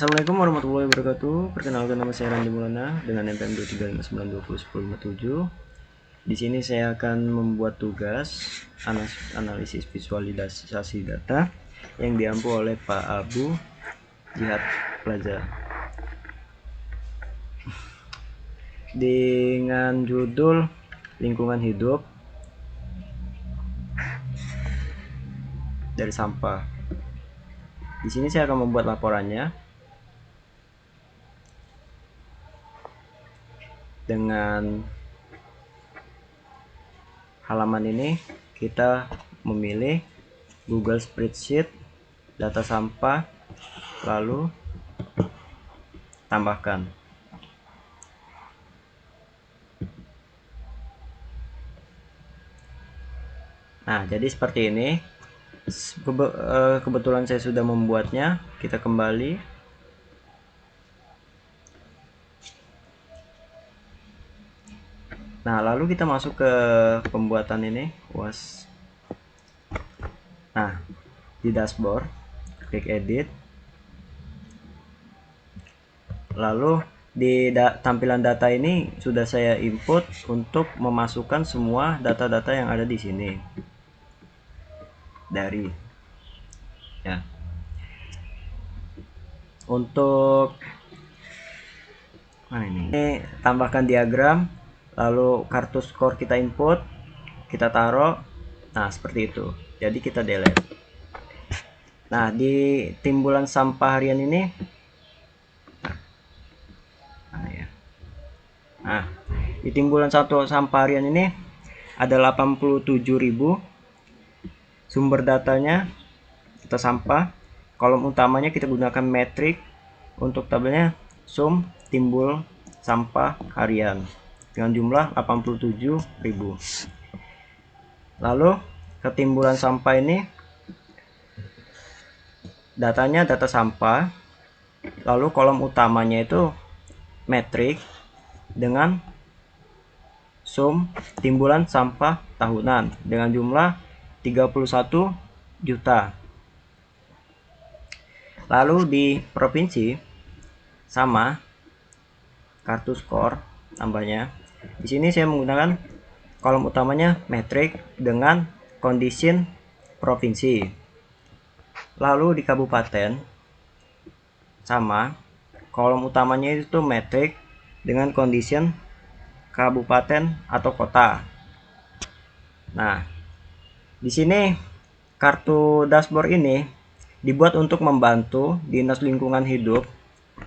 Assalamualaikum warahmatullahi wabarakatuh. Perkenalkan, nama saya Randy Mulana dengan NPM 23592201057. Di sini saya akan membuat tugas analisis visualisasi data yang diampu oleh Pak Abu Jihad Plaza dengan judul lingkungan hidup dari sampah. Di sini saya akan membuat laporannya dengan halaman ini. Kita memilih Google Spreadsheet, data sampah, lalu tambahkan. Nah, jadi seperti ini. Kebetulan saya sudah membuatnya. Kita kembali. Nah, lalu kita masuk ke pembuatan ini, was. Nah, di dashboard, klik edit. Lalu di tampilan data ini sudah saya input untuk memasukkan semua data-data yang ada di sini. Dari ya. Untuk ini tambahkan diagram, lalu kartu skor kita input, kita taruh. Nah, seperti itu. Jadi kita delete. Nah, di timbulan sampah harian ini, di timbulan satu sampah harian ini ada 87.000. Sumber datanya data sampah. Kolom utamanya kita gunakan metrik. Untuk tabelnya sum timbul sampah harian dengan jumlah 87.000. Lalu ketimbulan sampah ini datanya data sampah, lalu kolom utamanya itu metrik dengan sum timbulan sampah tahunan dengan jumlah 31 juta. Lalu di provinsi sama kartu skor tambahnya. Di sini saya menggunakan kolom utamanya metrik dengan kondisi provinsi. Lalu di kabupaten sama kolom utamanya itu metrik dengan kondisi kabupaten atau kota. Nah, di sini kartu dashboard ini dibuat untuk membantu Dinas Lingkungan Hidup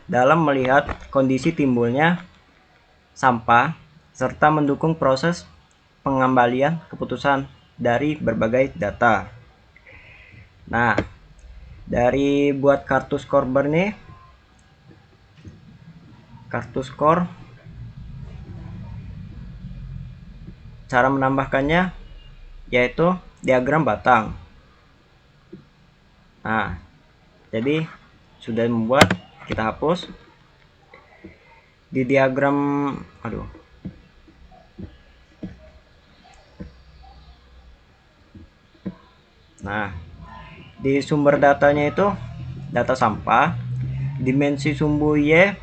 dalam melihat kondisi timbulnya sampah serta mendukung proses pengembalian keputusan dari berbagai data. Nah, dari buat kartu skor ini, kartu skor cara menambahkannya yaitu diagram batang. Nah, jadi sudah membuat, kita hapus. Di diagram Nah, di sumber datanya itu data sampah, dimensi sumbu Y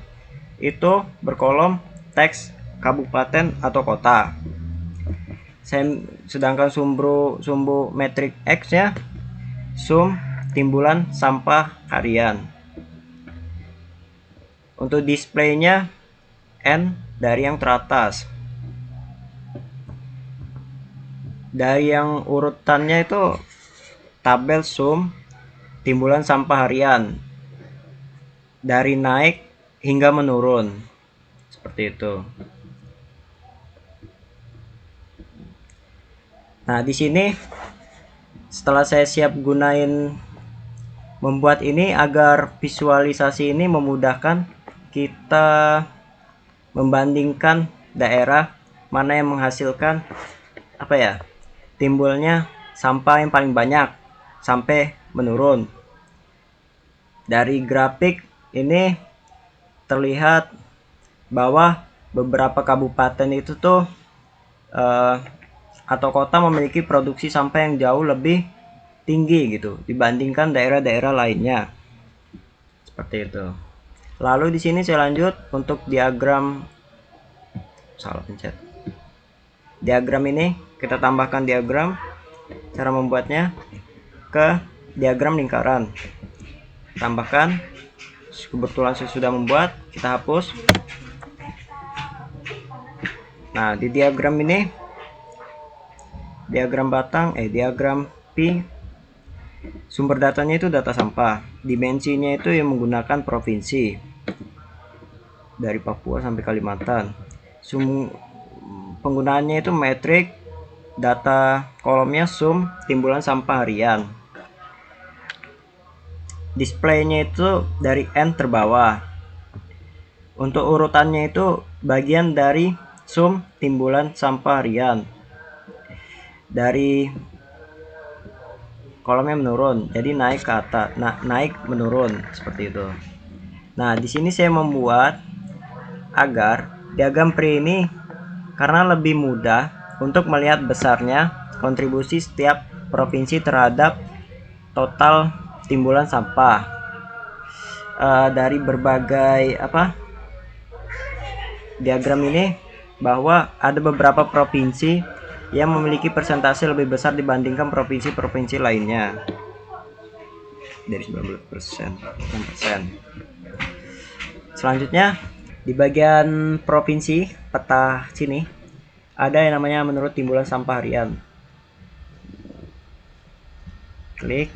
itu berkolom teks kabupaten atau kota. Sedangkan sumbu metrik X nya sum timbulan sampah harian. Untuk displaynya N dari yang teratas. Dari yang urutannya itu tabel sum timbulan sampah harian dari naik hingga menurun, seperti itu. Nah, di sini setelah saya siap gunain membuat ini agar visualisasi ini memudahkan kita membandingkan daerah mana yang menghasilkan timbulnya sampah yang paling banyak sampai menurun. Dari grafik ini terlihat bahwa beberapa kabupaten itu tuh atau kota memiliki produksi sampah yang jauh lebih tinggi gitu dibandingkan daerah-daerah lainnya. Seperti itu. Lalu di sini saya lanjut untuk diagram, salah pencet. Diagram ini kita tambahkan diagram. Cara membuatnya ke diagram lingkaran. Tambahkan. Kebetulan saya sudah membuat, kita hapus. Nah, di diagram ini, diagram batang, diagram Pi, sumber datanya itu data sampah. Dimensinya itu yang menggunakan provinsi. Dari Papua sampai Kalimantan. Penggunaannya itu metrik, data kolomnya sum, timbulan sampah harian. Displaynya itu dari N terbawah. Untuk urutannya itu bagian dari sum timbulan sampah harian. Dari kolomnya menurun, jadi naik ke atas, naik menurun seperti itu. Nah, di sini saya membuat agar diagram Pri ini karena lebih mudah untuk melihat besarnya kontribusi setiap provinsi terhadap total timbulan sampah dari berbagai diagram ini, bahwa ada beberapa provinsi yang memiliki persentase lebih besar dibandingkan provinsi-provinsi lainnya. Dari 19%, 6%. Selanjutnya di bagian provinsi peta sini ada yang namanya menurut timbulan sampah harian. Klik.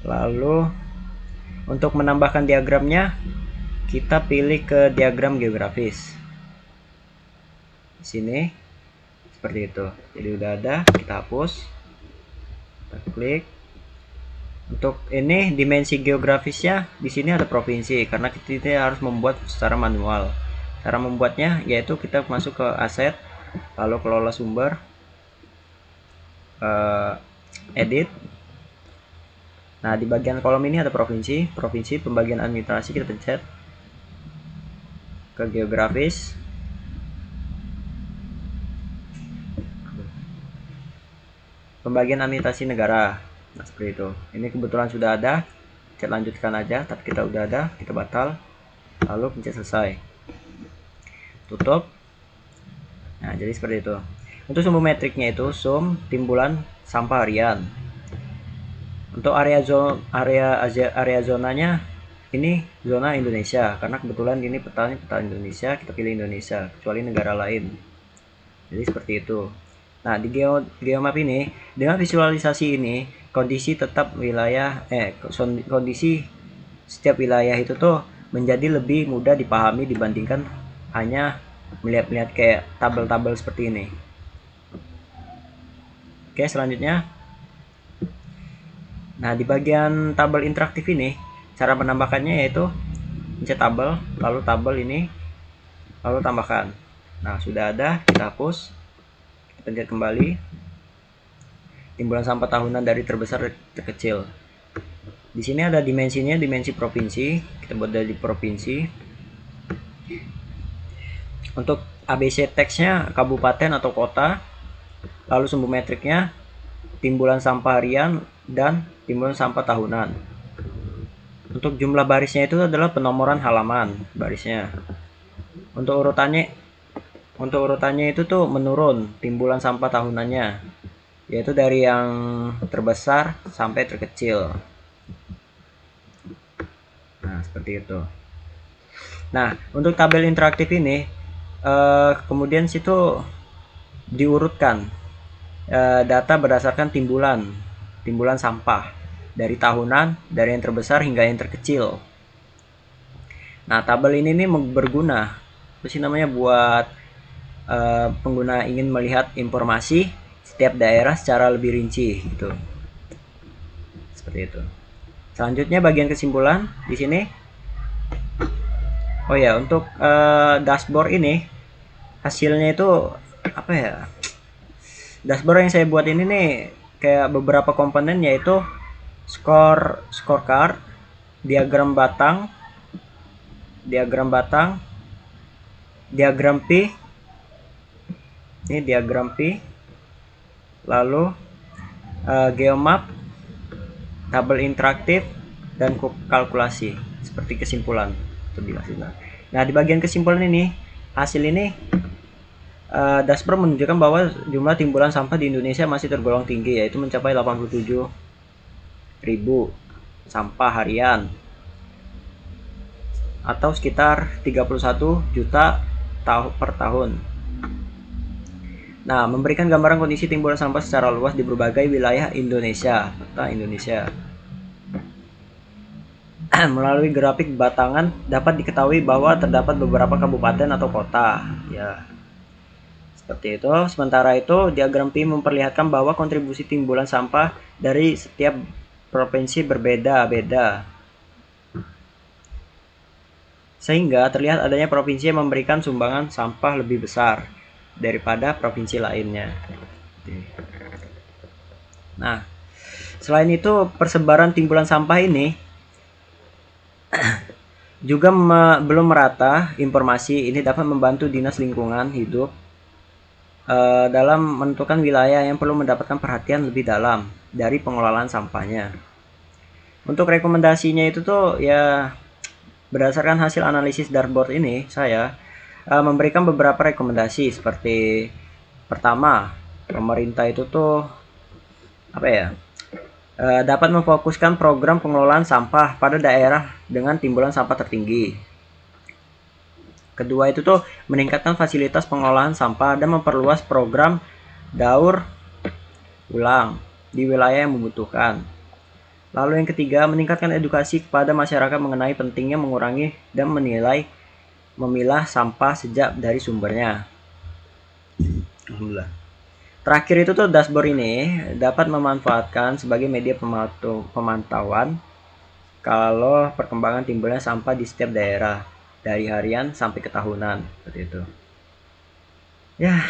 Lalu untuk menambahkan diagramnya kita pilih ke diagram geografis. Di sini seperti itu. Jadi udah ada, kita hapus. Kita klik. Untuk ini dimensi geografisnya di sini ada provinsi karena kita harus membuat secara manual. Cara membuatnya yaitu kita masuk ke aset, lalu kelola sumber, edit. Nah, di bagian kolom ini ada provinsi, pembagian administrasi, kita pencet ke geografis. Pembagian administrasi negara. Nah, seperti itu. Ini kebetulan sudah ada. Kita lanjutkan aja, tapi kita udah ada, kita batal. Lalu pencet selesai. Tutup. Nah, jadi seperti itu. Untuk sumber metriknya itu sum timbulan sampah harian. Untuk area zonanya ini zona Indonesia karena kebetulan ini petanya peta Indonesia, kita pilih Indonesia kecuali negara lain. Jadi seperti itu. Nah, di geomap ini dengan visualisasi ini kondisi setiap wilayah itu tuh menjadi lebih mudah dipahami dibandingkan hanya melihat kayak tabel-tabel seperti ini. Oke, selanjutnya. Nah, di bagian tabel interaktif ini cara menambahkannya yaitu pencet tabel, lalu tabel ini, lalu tambahkan. Nah, sudah ada, kita hapus, kita pencet kembali. Timbulan sampah tahunan dari terbesar ke terkecil. Di sini ada dimensinya, dimensi provinsi, kita buat dari provinsi. Untuk ABC teksnya kabupaten atau kota, lalu sumber metriknya timbulan sampah harian dan timbulan sampah tahunan. Untuk jumlah barisnya itu adalah penomoran halaman barisnya. Untuk urutannya itu tuh menurun timbulan sampah tahunannya, yaitu dari yang terbesar sampai terkecil. Nah, seperti itu. Nah, untuk tabel interaktif ini kemudian situ diurutkan data berdasarkan timbulan sampah dari tahunan, dari yang terbesar hingga yang terkecil. Nah, tabel ini nih berguna buat pengguna ingin melihat informasi setiap daerah secara lebih rinci gitu. Seperti itu. Selanjutnya bagian kesimpulan di sini. Oh ya, untuk dashboard ini hasilnya itu apa ya? Dashboard yang saya buat ini nih kayak beberapa komponen yaitu scorecard, diagram batang, diagram P. Ini diagram P. Lalu geomap, tabel interaktif dan kalkulasi seperti kesimpulan. Nah, di bagian kesimpulan ini, hasil ini Dasper menunjukkan bahwa jumlah timbulan sampah di Indonesia masih tergolong tinggi, yaitu mencapai 87.000 sampah harian atau sekitar 31 juta per tahun. Nah, memberikan gambaran kondisi timbulan sampah secara luas di berbagai wilayah Indonesia. Melalui grafik batangan dapat diketahui bahwa terdapat beberapa kabupaten atau kota. Ya, seperti itu. Sementara itu, diagram Pi memperlihatkan bahwa kontribusi timbulan sampah dari setiap provinsi berbeda-beda. Sehingga terlihat adanya provinsi yang memberikan sumbangan sampah lebih besar daripada provinsi lainnya. Nah, selain itu persebaran timbulan sampah ini juga belum merata. Informasi ini dapat membantu Dinas Lingkungan Hidup dalam menentukan wilayah yang perlu mendapatkan perhatian lebih dalam dari pengelolaan sampahnya. Untuk rekomendasinya itu tuh ya berdasarkan hasil analisis dashboard ini, saya memberikan beberapa rekomendasi seperti pertama, pemerintah itu tuh dapat memfokuskan program pengelolaan sampah pada daerah dengan timbulan sampah tertinggi. Kedua itu tuh meningkatkan fasilitas pengolahan sampah dan memperluas program daur ulang di wilayah yang membutuhkan. Lalu yang ketiga, meningkatkan edukasi kepada masyarakat mengenai pentingnya mengurangi dan memilah sampah sejak dari sumbernya. Alhamdulillah. Terakhir itu tuh dashboard ini dapat memanfaatkan sebagai media pemantauan kalau perkembangan timbulnya sampah di setiap daerah dari harian sampai ke tahunan, seperti itu. Ya,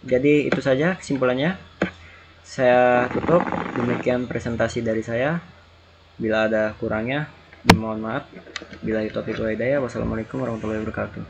jadi itu saja kesimpulannya. Saya tutup. Demikian presentasi dari saya. Bila ada kurangnya, mohon maaf. Bila itu topik hidayah. Wassalamualaikum warahmatullahi wabarakatuh.